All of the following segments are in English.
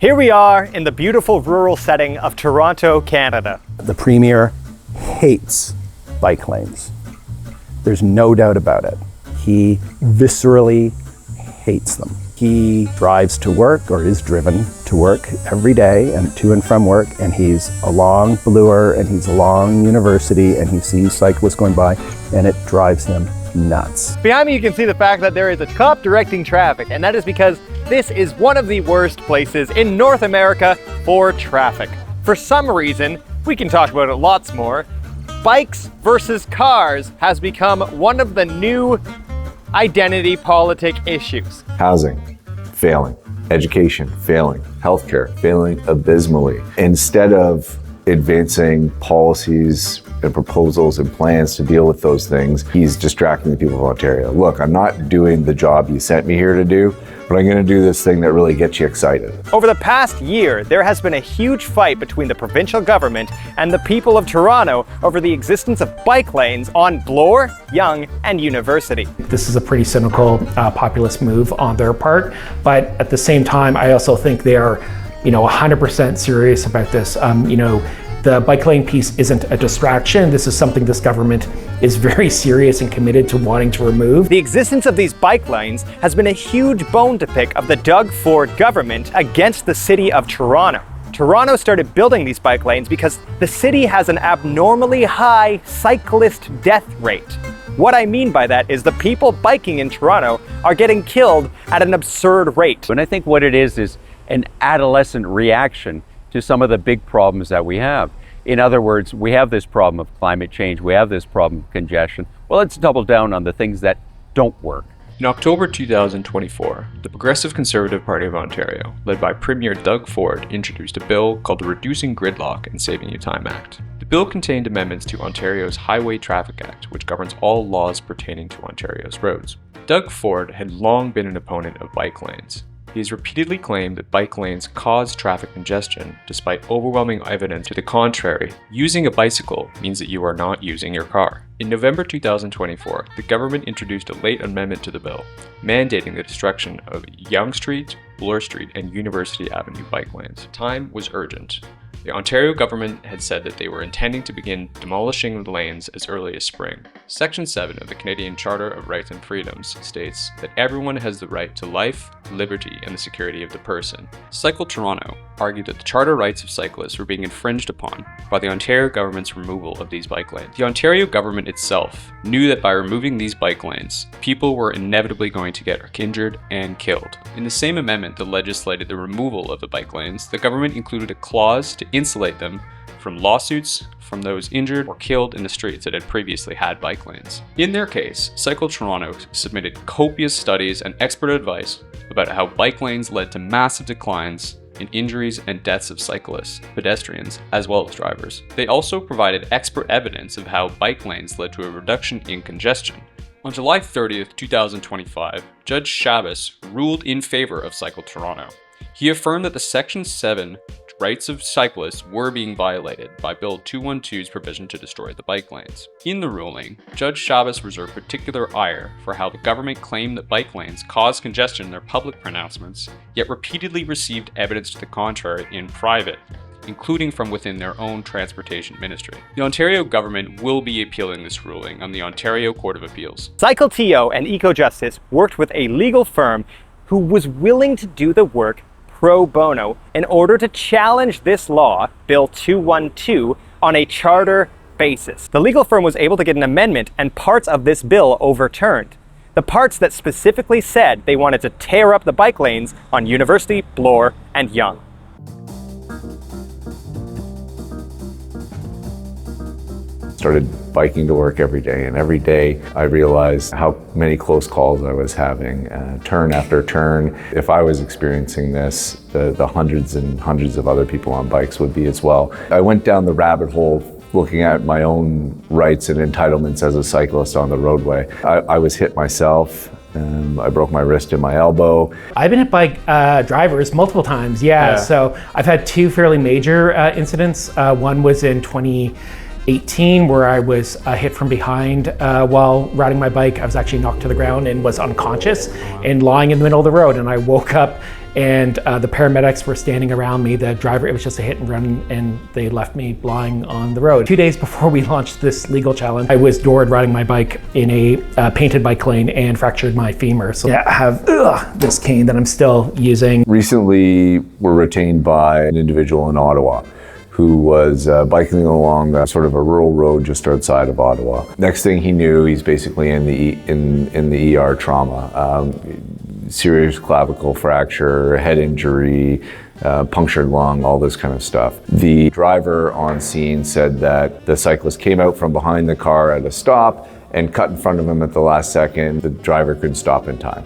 Here we are in the beautiful rural setting of Toronto, Canada. The Premier hates bike lanes. There's no doubt about it. He viscerally hates them. He drives to work, or is driven to work every day and to and from work, and he's along Bloor and he's along University and he sees cyclists going by and it drives him nuts. Behind me you can see the fact that there is a cop directing traffic, and that is because this is one of the worst places in North America for traffic. For some reason, we can talk about it lots more, bikes versus cars has become one of the new identity politic issues. Housing, failing. Education, failing. Healthcare, failing abysmally. Instead of advancing policies and proposals and plans to deal with those things, he's distracting the people of Ontario. Look, I'm not doing the job you sent me here to do, but I'm going to do this thing that really gets you excited. Over the past year, there has been a huge fight between the provincial government and the people of Toronto over the existence of bike lanes on Bloor, Yonge, and University. This is a pretty cynical populist move on their part, but at the same time, I also think they are 100% serious about this. The bike lane piece isn't a distraction. This is something this government is very serious and committed to wanting to remove. The existence of these bike lanes has been a huge bone to pick of the Doug Ford government against the city of Toronto. Toronto started building these bike lanes because the city has an abnormally high cyclist death rate. What I mean by that is the people biking in Toronto are getting killed at an absurd rate. And I think what it is an adolescent reaction to some of the big problems that we have. In other words, we have this problem of climate change, we have this problem of congestion. Well, let's double down on the things that don't work. In October 2024, the Progressive Conservative Party of Ontario, led by Premier Doug Ford, introduced a bill called the Reducing Gridlock and Saving You Time Act. The bill contained amendments to Ontario's Highway Traffic Act, which governs all laws pertaining to Ontario's roads. Doug Ford had long been an opponent of bike lanes. He has repeatedly claimed that bike lanes cause traffic congestion, despite overwhelming evidence to the contrary. Using a bicycle means that you are not using your car. In November 2024, the government introduced a late amendment to the bill, mandating the destruction of Yonge Street, Bloor Street, and University Avenue bike lanes. Time was urgent. The Ontario government had said that they were intending to begin demolishing the lanes as early as spring. Section 7 of the Canadian Charter of Rights and Freedoms states that everyone has the right to life, liberty, and the security of the person. Cycle Toronto argued that the charter rights of cyclists were being infringed upon by the Ontario government's removal of these bike lanes. The Ontario government itself knew that by removing these bike lanes, people were inevitably going to get injured and killed. In the same amendment that legislated the removal of the bike lanes, the government included a clause to insulate them from lawsuits from those injured or killed in the streets that had previously had bike lanes. In their case, Cycle Toronto submitted copious studies and expert advice about how bike lanes led to massive declines in injuries and deaths of cyclists, pedestrians, as well as drivers. They also provided expert evidence of how bike lanes led to a reduction in congestion. On July 30th, 2025, Judge Shabbos ruled in favor of Cycle Toronto. He affirmed that the Section 7 rights of cyclists were being violated by Bill 212's provision to destroy the bike lanes. In the ruling, Judge Shabbos reserved particular ire for how the government claimed that bike lanes caused congestion in their public pronouncements, yet repeatedly received evidence to the contrary in private, including from within their own transportation ministry. The Ontario government will be appealing this ruling on the Ontario Court of Appeals. Cycle TO and EcoJustice worked with a legal firm who was willing to do the work pro bono in order to challenge this law, Bill 212, on a charter basis. The legal firm was able to get an amendment and parts of this bill overturned. The parts that specifically said they wanted to tear up the bike lanes on University, Bloor, and Yonge. Started biking to work every day, and every day I realized how many close calls I was having, turn after turn. If I was experiencing this, the hundreds and hundreds of other people on bikes would be as well. I went down the rabbit hole looking at my own rights and entitlements as a cyclist on the roadway. I was hit myself. I broke my wrist and my elbow. I've been hit by drivers multiple times, yeah. So I've had two fairly major incidents. One was in 2018 where I was hit from behind while riding my bike. I was actually knocked to the ground and was unconscious and lying in the middle of the road, and I woke up and the paramedics were standing around me. The driver, it was just a hit and run, and they left me lying on the road. 2 days before we launched this legal challenge, I was doored riding my bike in a painted bike lane and fractured my femur. So I have this cane that I'm still using. Recently, we're retained by an individual in Ottawa who was biking along sort of a rural road just outside of Ottawa. Next thing he knew, he's basically in the ER trauma. Serious clavicle fracture, head injury, punctured lung, all this kind of stuff. The driver on scene said that the cyclist came out from behind the car at a stop and cut in front of him at the last second. The driver couldn't stop in time,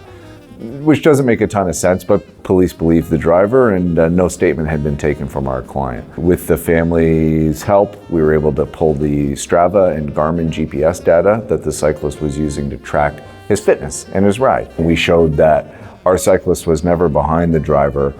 which doesn't make a ton of sense, but police believed the driver, and no statement had been taken from our client. With the family's help, we were able to pull the Strava and Garmin GPS data that the cyclist was using to track his fitness and his ride. We showed that our cyclist was never behind the driver.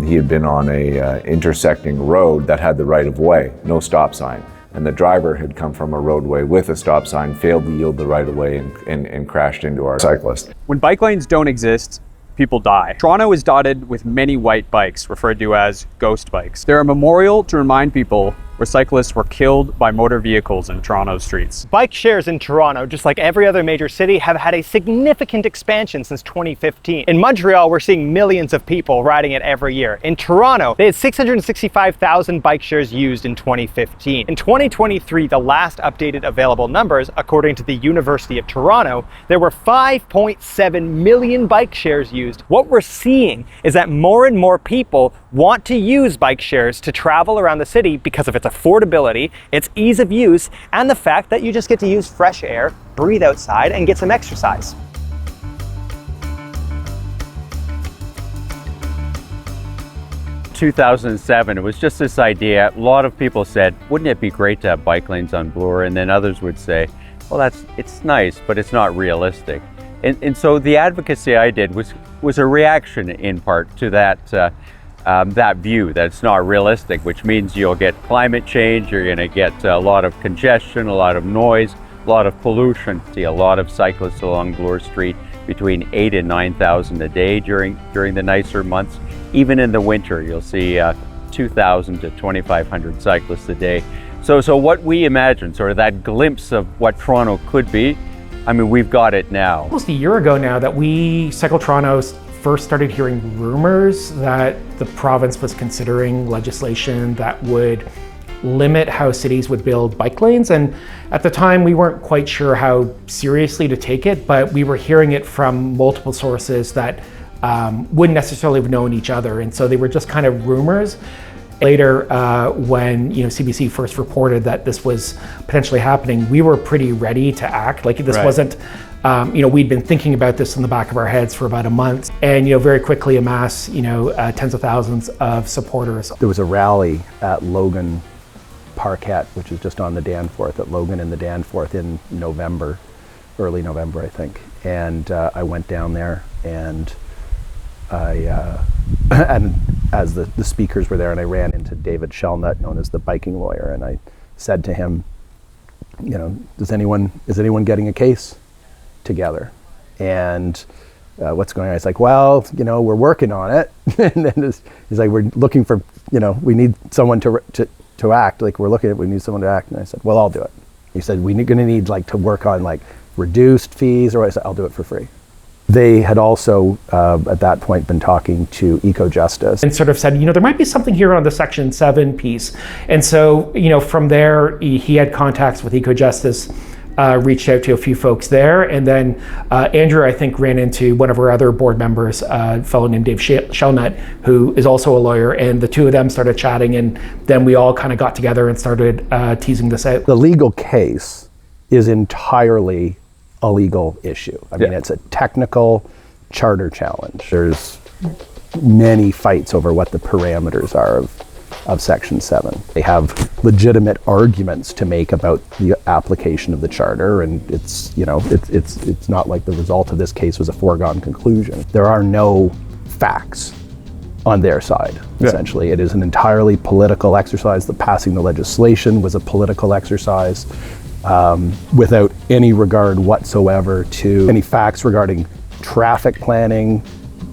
He had been on a intersecting road that had the right of way, no stop sign. And the driver had come from a roadway with a stop sign, failed to yield the right of way, and crashed into our cyclist. When bike lanes don't exist, people die. Toronto is dotted with many white bikes, referred to as ghost bikes. They're a memorial to remind people where cyclists were killed by motor vehicles in Toronto's streets. Bike shares in Toronto, just like every other major city, have had a significant expansion since 2015. In Montreal, we're seeing millions of people riding it every year. In Toronto, they had 665,000 bike shares used in 2015. In 2023, the last updated available numbers, according to the University of Toronto, there were 5.7 million bike shares used. What we're seeing is that more and more people want to use bike shares to travel around the city because of its affordability, its ease of use, and the fact that you just get to use fresh air, breathe outside, and get some exercise. In 2007, it was just this idea. A lot of people said, wouldn't it be great to have bike lanes on Bloor? And then others would say, well, it's nice, but it's not realistic. And so the advocacy I did was a reaction in part to that view that it's not realistic, which means you'll get climate change, you're going to get a lot of congestion, a lot of noise, a lot of pollution. See a lot of cyclists along Bloor Street, between 8,000 and 9,000 a day during the nicer months. Even in the winter, you'll see 2,000 to 2,500 cyclists a day. So what we imagine, sort of that glimpse of what Toronto could be, I mean, we've got it now. Almost a year ago now that we, Cycle Toronto, first started hearing rumors that the province was considering legislation that would limit how cities would build bike lanes. And at the time, we weren't quite sure how seriously to take it, but we were hearing it from multiple sources that wouldn't necessarily have known each other. And so they were just kind of rumors. Later, when CBC first reported that this was potentially happening, we were pretty ready to act. Like this wasn't, we'd been thinking about this in the back of our heads for about a month, and very quickly amass tens of thousands of supporters. There was a rally at Logan Parkette, which is just on the Danforth, at Logan and the Danforth in November, early November, I think. And I went down there, and and as the speakers were there, and I ran into David Shellnut, known as the biking lawyer, and I said to him, is anyone getting a case together? And what's going on? He's like, well, we're working on it. And then he's like, we're looking for, we need someone to act. Like, we need someone to act. And I said, well, I'll do it. He said, we're going to need to work on reduced fees, or I said, I'll do it for free. They had also, at that point, been talking to Eco-Justice. And sort of said, there might be something here on the Section 7 piece. And so, from there, he had contacts with Eco-Justice, reached out to a few folks there. And then Andrew, I think, ran into one of our other board members, a fellow named Dave Shellnut, who is also a lawyer. And the two of them started chatting. And then we all kind of got together and started teasing this out. The legal case is entirely a legal issue. I mean, it's a technical charter challenge. There's many fights over what the parameters are of Section 7. They have legitimate arguments to make about the application of the charter, and it's not like the result of this case was a foregone conclusion. There are no facts on their side, essentially. It is an entirely political exercise. The passing the legislation was a political exercise. Without any regard whatsoever to any facts regarding traffic planning,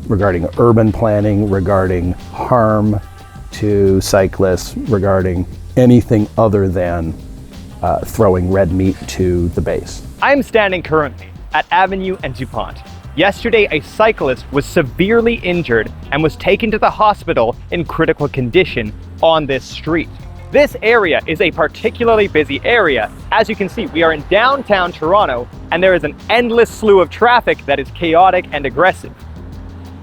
regarding urban planning, regarding harm to cyclists, regarding anything other than throwing red meat to the base. I'm standing currently at Avenue and DuPont. Yesterday, a cyclist was severely injured and was taken to the hospital in critical condition on this street. This area is a particularly busy area. As you can see, we are in downtown Toronto, and there is an endless slew of traffic that is chaotic and aggressive.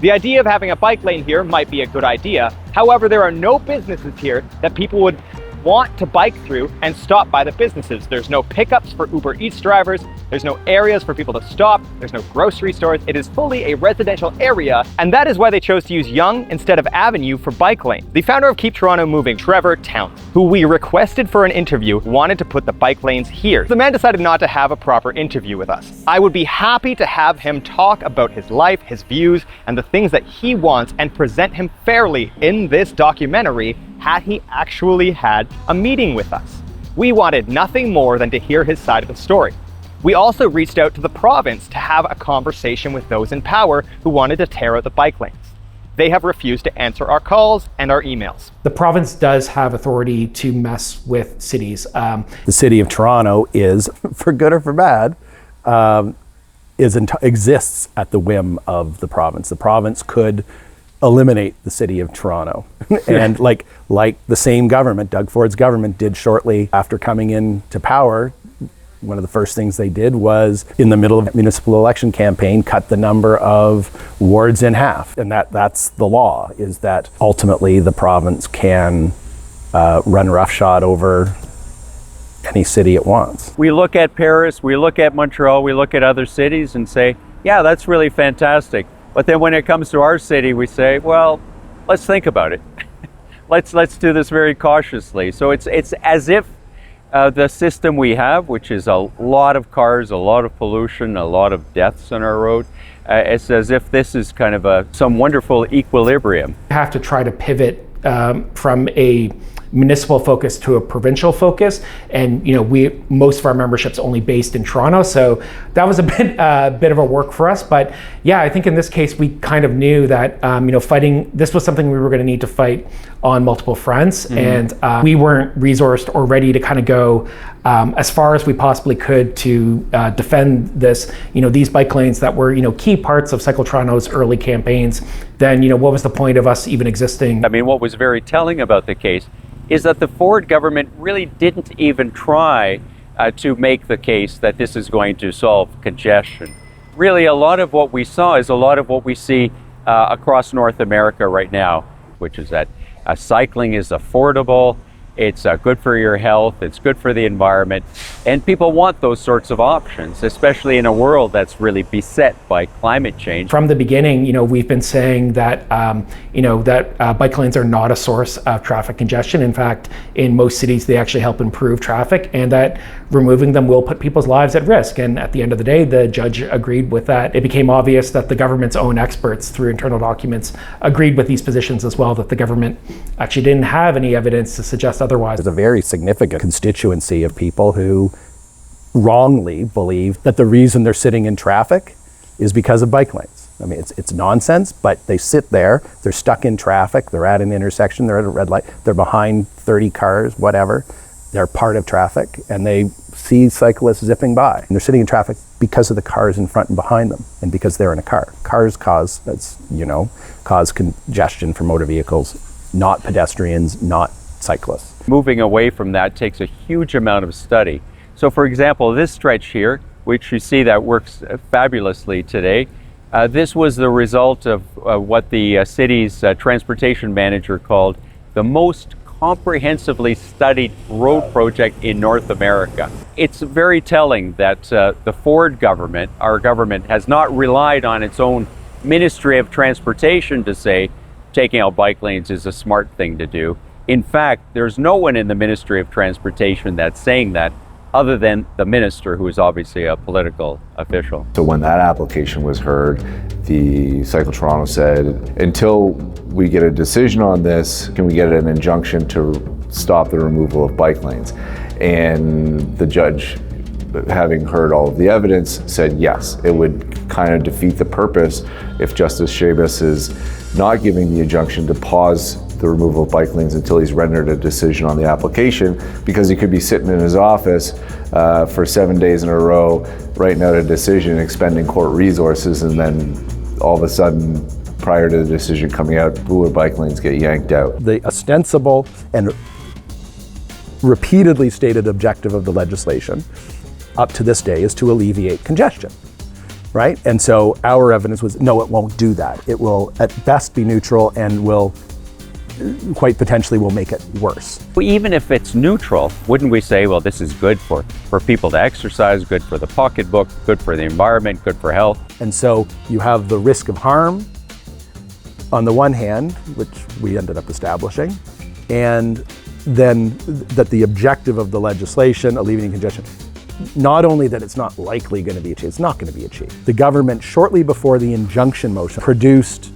The idea of having a bike lane here might be a good idea. However, there are no businesses here that people would want to bike through and stop by the businesses. There's no pickups for Uber Eats drivers. There's no areas for people to stop. There's no grocery stores. It is fully a residential area, and that is why they chose to use Yonge instead of Avenue for bike lanes. The founder of Keep Toronto Moving, Trevor Towns, who we requested for an interview, wanted to put the bike lanes here. The man decided not to have a proper interview with us. I would be happy to have him talk about his life, his views, and the things that he wants, and present him fairly in this documentary had he actually had a meeting with us. We wanted nothing more than to hear his side of the story. We also reached out to the province to have a conversation with those in power who wanted to tear out the bike lanes. They have refused to answer our calls and our emails. The province does have authority to mess with cities. The city of Toronto is, for good or for bad, exists at the whim of the province. The province could eliminate the city of Toronto. And like the same government, Doug Ford's government did shortly after coming into power, one of the first things they did was, in the middle of a municipal election campaign, cut the number of wards in half. And that's the law, is that ultimately the province can run roughshod over any city it wants. We look at Paris, we look at Montreal, we look at other cities and say, yeah, that's really fantastic. But then when it comes to our city, we say, well, let's think about it. let's do this very cautiously. So it's as if the system we have, which is a lot of cars, a lot of pollution, a lot of deaths on our road, it's as if this is kind of some wonderful equilibrium. We have to try to pivot from a municipal focus to a provincial focus, and most of our membership's only based in Toronto, so that was a bit of a work for us. But yeah, I think in this case we kind of knew that fighting this was something we were going to need to fight on multiple fronts, and we weren't resourced or ready to kind of go as far as we possibly could to defend this, these bike lanes that were key parts of Cycle Toronto's early campaigns. Then what was the point of us even existing? I mean, what was very telling about the case is that the Ford government really didn't even try to make the case that this is going to solve congestion. Really, a lot of what we saw is a lot of what we see across North America right now, which is that cycling is affordable, it's good for your health, it's good for the environment, and people want those sorts of options, especially in a world that's really beset by climate change. From the beginning, we've been saying that bike lanes are not a source of traffic congestion. In fact, in most cities, they actually help improve traffic, and that removing them will put people's lives at risk. And at the end of the day, the judge agreed with that. It became obvious that the government's own experts, through internal documents, agreed with these positions as well, that the government actually didn't have any evidence to suggest otherwise. There's a very significant constituency of people who wrongly believe that the reason they're sitting in traffic is because of bike lanes. I mean, it's nonsense, but they sit there, they're stuck in traffic, they're at an intersection, they're at a red light, they're behind 30 cars, whatever. They're part of traffic, and they see cyclists zipping by. And they're sitting in traffic because of the cars in front and behind them, and because they're in a car. Cars cause congestion for motor vehicles, not pedestrians, not cyclists. Moving away from that takes a huge amount of study. So for example, this stretch here, which you see that works fabulously today, this was the result of what the city's transportation manager called the most comprehensively studied road project in North America. It's very telling that the Ford government, our government, has not relied on its own Ministry of Transportation to say taking out bike lanes is a smart thing to do. In fact, there's no one in the Ministry of Transportation that's saying that, other than the minister, who is obviously a political official. So when that application was heard, the Cycle Toronto said, until we get a decision on this, can we get an injunction to stop the removal of bike lanes? And the judge having heard all of the evidence, said yes, it would kind of defeat the purpose if Justice Chabas is not giving the injunction to pause the removal of bike lanes until he's rendered a decision on the application, because he could be sitting in his office for 7 days in a row, writing out a decision, expending court resources, and then all of a sudden, prior to the decision coming out, bike lanes get yanked out. The ostensible and repeatedly stated objective of the legislation up to this day is to alleviate congestion, right? And so our evidence was, no, it won't do that. It will at best be neutral and will quite potentially will make it worse. Even if it's neutral, wouldn't we say, well, this is good for people to exercise, good for the pocketbook, good for the environment, good for health? And so you have the risk of harm on the one hand, which we ended up establishing, and then that the objective of the legislation, alleviating congestion, not only that it's not likely going to be achieved, it's not going to be achieved. The government, shortly before the injunction motion, produced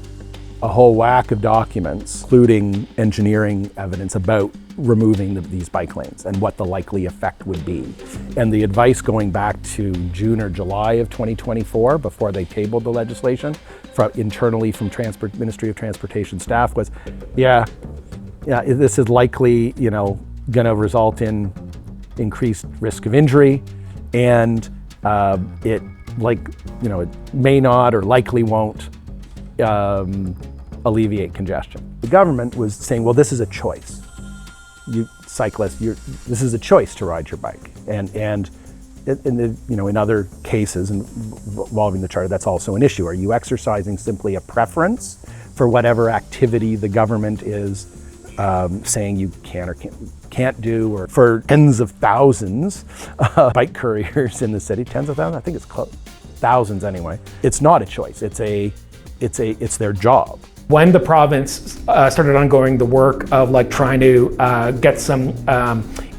a whole whack of documents, including engineering evidence about removing these bike lanes and what the likely effect would be. And the advice going back to June or July of 2024, before they tabled the legislation, internally from Ministry of Transportation staff was, yeah, this is likely, going to result in increased risk of injury, and it may not or likely won't alleviate congestion. The government was saying, well, this is a choice. You cyclists, this is a choice to ride your bike, and in other cases involving the charter, that's also an issue. Are you exercising simply a preference for whatever activity the government is saying you can or can't do? Or for tens of thousands of bike couriers in the city, tens of thousands, I think it's close, thousands anyway. It's not a choice. It's their job. When the province started ongoing the work of trying to get some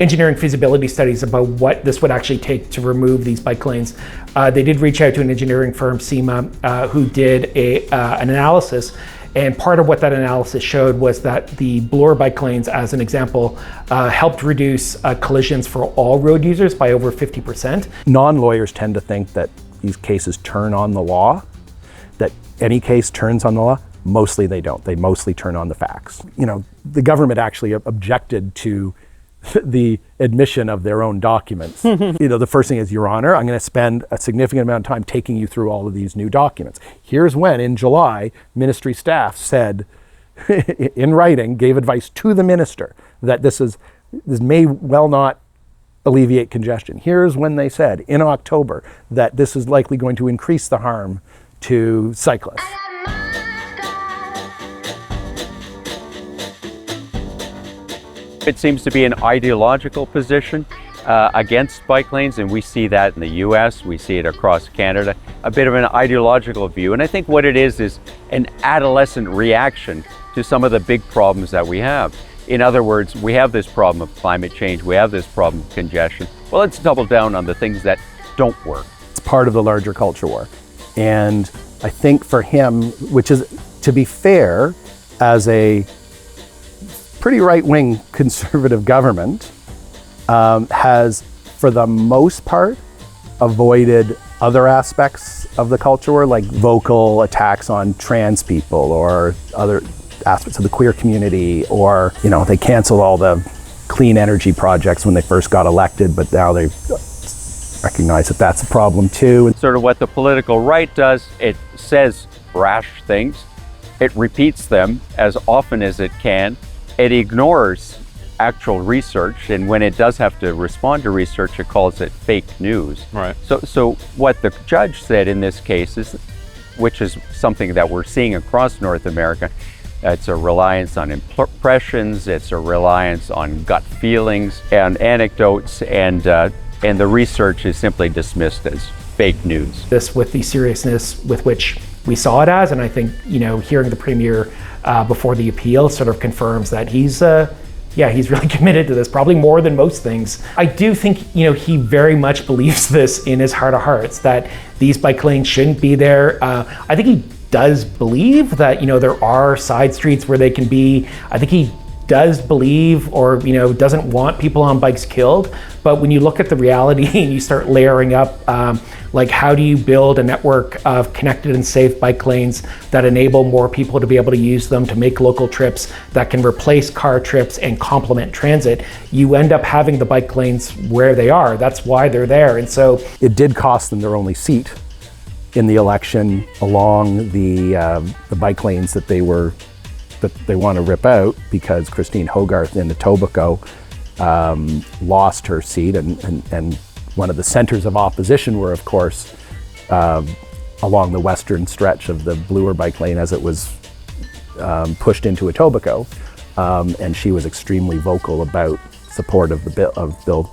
engineering feasibility studies about what this would actually take to remove these bike lanes, they did reach out to an engineering firm, SEMA, who did an analysis. And part of what that analysis showed was that the blower bike lanes, as an example, helped reduce collisions for all road users by over 50%. Non-lawyers tend to think that these cases turn on the law, that any case turns on the law. Mostly they don't. They mostly turn on the facts. The government actually objected to the admission of their own documents. The first thing is, Your Honor, I'm going to spend a significant amount of time taking you through all of these new documents. Here's when, in July, ministry staff said, in writing, gave advice to the minister that this may well not alleviate congestion. Here's when they said, in October, that this is likely going to increase the harm to cyclists. It seems to be an ideological position against bike lanes, and we see that in the US, we see it across Canada, a bit of an ideological view. And I think what it is an adolescent reaction to some of the big problems that we have. In other words, we have this problem of climate change, we have this problem of congestion. Well, let's double down on the things that don't work. It's part of the larger culture war. And I think for him, which is, to be fair, as a pretty right-wing conservative government, has, for the most part, avoided other aspects of the culture war, like vocal attacks on trans people or other aspects of the queer community, or, they canceled all the clean energy projects when they first got elected, but now they recognize that that's a problem too. And sort of what the political right does, it says brash things, it repeats them as often as it can, it ignores actual research, and when it does have to respond to research, it calls it fake news. Right. So what the judge said in this case is, which is something that we're seeing across North America, it's a reliance on impressions, it's a reliance on gut feelings and anecdotes, and the research is simply dismissed as fake news. This with the seriousness with which we saw it as, and I think, hearing the Premier before the appeal sort of confirms that he's really committed to this, probably more than most things. I do think, he very much believes this in his heart of hearts, that these bike lanes shouldn't be there. I think he does believe that, there are side streets where they can be. I think he does believe or doesn't want people on bikes killed, but when you look at the reality and you start layering up like how do you build a network of connected and safe bike lanes that enable more people to be able to use them to make local trips that can replace car trips and complement transit, you end up having the bike lanes where they are. That's why they're there. And so it did cost them their only seat in the election along the bike lanes that they want to rip out, because Christine Hogarth in Etobicoke lost her seat, and one of the centers of opposition were, of course, along the western stretch of the Bloor bike lane as it was pushed into Etobicoke, and she was extremely vocal about support of Bill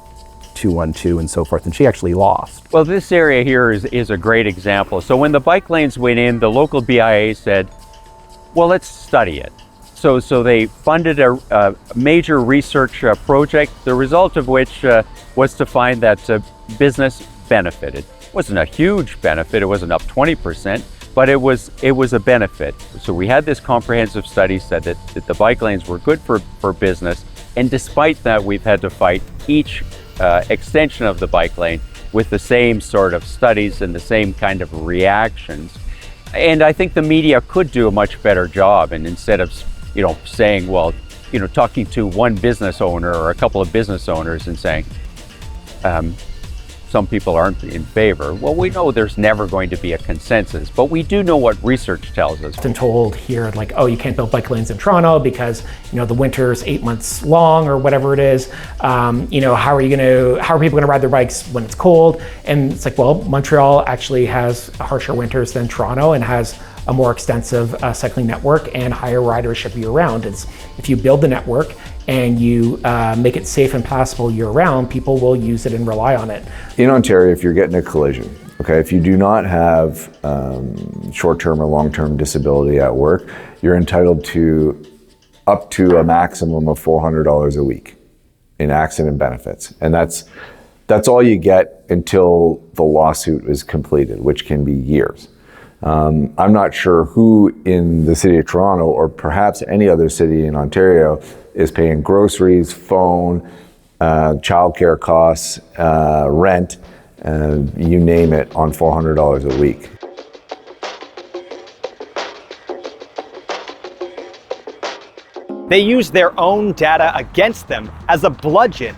212 and so forth, and she actually lost. Well, this area here is a great example. So when the bike lanes went in, the local BIA said, well, let's study it. So they funded a major research project, the result of which was to find that business benefited. It wasn't a huge benefit, it wasn't up 20%, but it was a benefit. So we had this comprehensive study said that the bike lanes were good for business, and despite that, we've had to fight each extension of the bike lane with the same sort of studies and the same kind of reactions. And I think the media could do a much better job, and instead of saying, well, talking to one business owner or a couple of business owners and saying, some people aren't in favor. Well, we know there's never going to be a consensus, but we do know what research tells us. Been told here, like, oh, you can't build bike lanes in Toronto because the winter's 8 months long or whatever it is. How are people gonna ride their bikes when it's cold? And it's like, well, Montreal actually has harsher winters than Toronto and has a more extensive cycling network and higher ridership year-round. If you build the network and you make it safe and passable year-round, people will use it and rely on it. In Ontario, if you're getting a collision, okay, if you do not have short-term or long-term disability at work, you're entitled to up to a maximum of $400 a week in accident benefits. And that's all you get until the lawsuit is completed, which can be years. I'm not sure who in the city of Toronto or perhaps any other city in Ontario is paying groceries, phone, childcare costs, rent, you name it, on $400 a week. They use their own data against them as a bludgeon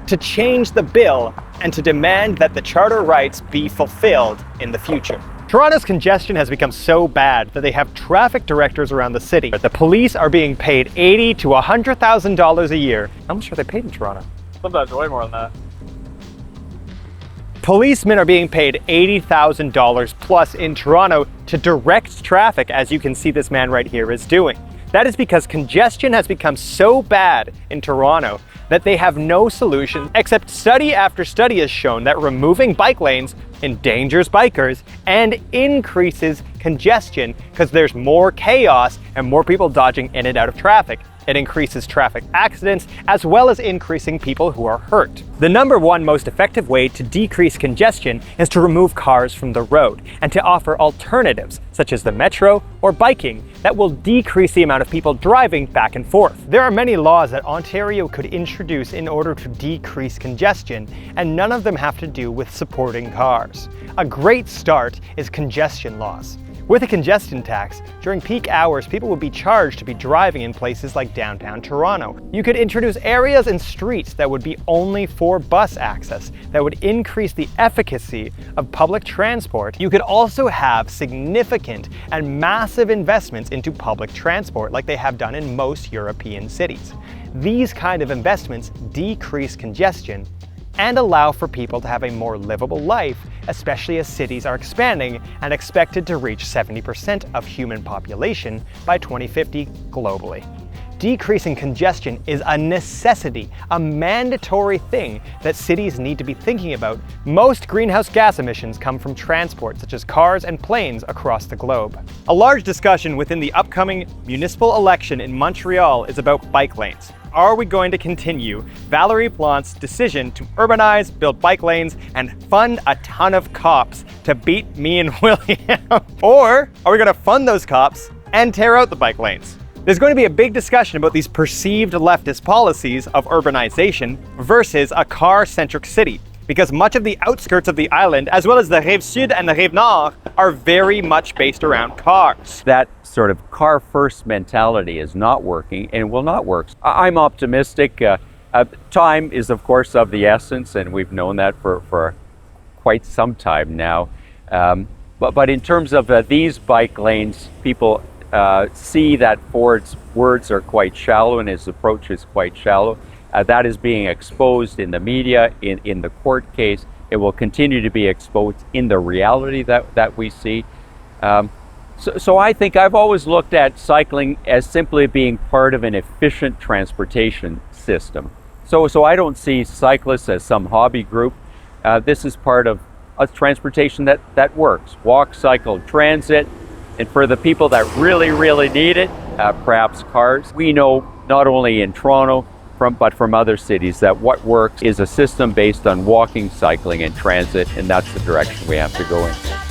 to change the bill and to demand that the charter rights be fulfilled in the future. Toronto's congestion has become so bad that they have traffic directors around the city. The police are being paid $80,000 to $100,000 a year. How much are they paid in Toronto? Sometimes way more than that. Policemen are being paid $80,000 plus in Toronto to direct traffic, as you can see this man right here is doing. That is because congestion has become so bad in Toronto that they have no solution, except study after study has shown that removing bike lanes endangers bikers and increases congestion because there's more chaos and more people dodging in and out of traffic. It increases traffic accidents as well as increasing people who are hurt. The number one most effective way to decrease congestion is to remove cars from the road and to offer alternatives such as the metro or biking that will decrease the amount of people driving back and forth. There are many laws that Ontario could introduce in order to decrease congestion, and none of them have to do with supporting cars. A great start is congestion laws. With a congestion tax, during peak hours, people would be charged to be driving in places like downtown Toronto. You could introduce areas and streets that would be only for bus access, that would increase the efficacy of public transport. You could also have significant and massive investments into public transport like they have done in most European cities. These kind of investments decrease congestion and allow for people to have a more livable life, especially as cities are expanding and expected to reach 70% of human population by 2050 globally. Decreasing congestion is a necessity, a mandatory thing that cities need to be thinking about. Most greenhouse gas emissions come from transport, such as cars and planes across the globe. A large discussion within the upcoming municipal election in Montreal is about bike lanes. Are we going to continue Valérie Plante's decision to urbanize, build bike lanes, and fund a ton of cops to beat me and William? Or are we going to fund those cops and tear out the bike lanes? There's going to be a big discussion about these perceived leftist policies of urbanization versus a car-centric city, because much of the outskirts of the island, as well as the Rive Sud and the Rive Nord, are very much based around cars. That sort of car-first mentality is not working and will not work. I'm optimistic. Time is, of course, of the essence, and we've known that for quite some time now. But in terms of these bike lanes, people see that Ford's words are quite shallow and his approach is quite shallow. That is being exposed in the media, in the court case. It will continue to be exposed in the reality that we see. So I think I've always looked at cycling as simply being part of an efficient transportation system. So I don't see cyclists as some hobby group. This is part of a transportation that works. Walk, cycle, transit, and for the people that really need it, perhaps cars. We know not only in Toronto, but from other cities, that what works is a system based on walking, cycling, and transit, and that's the direction we have to go in.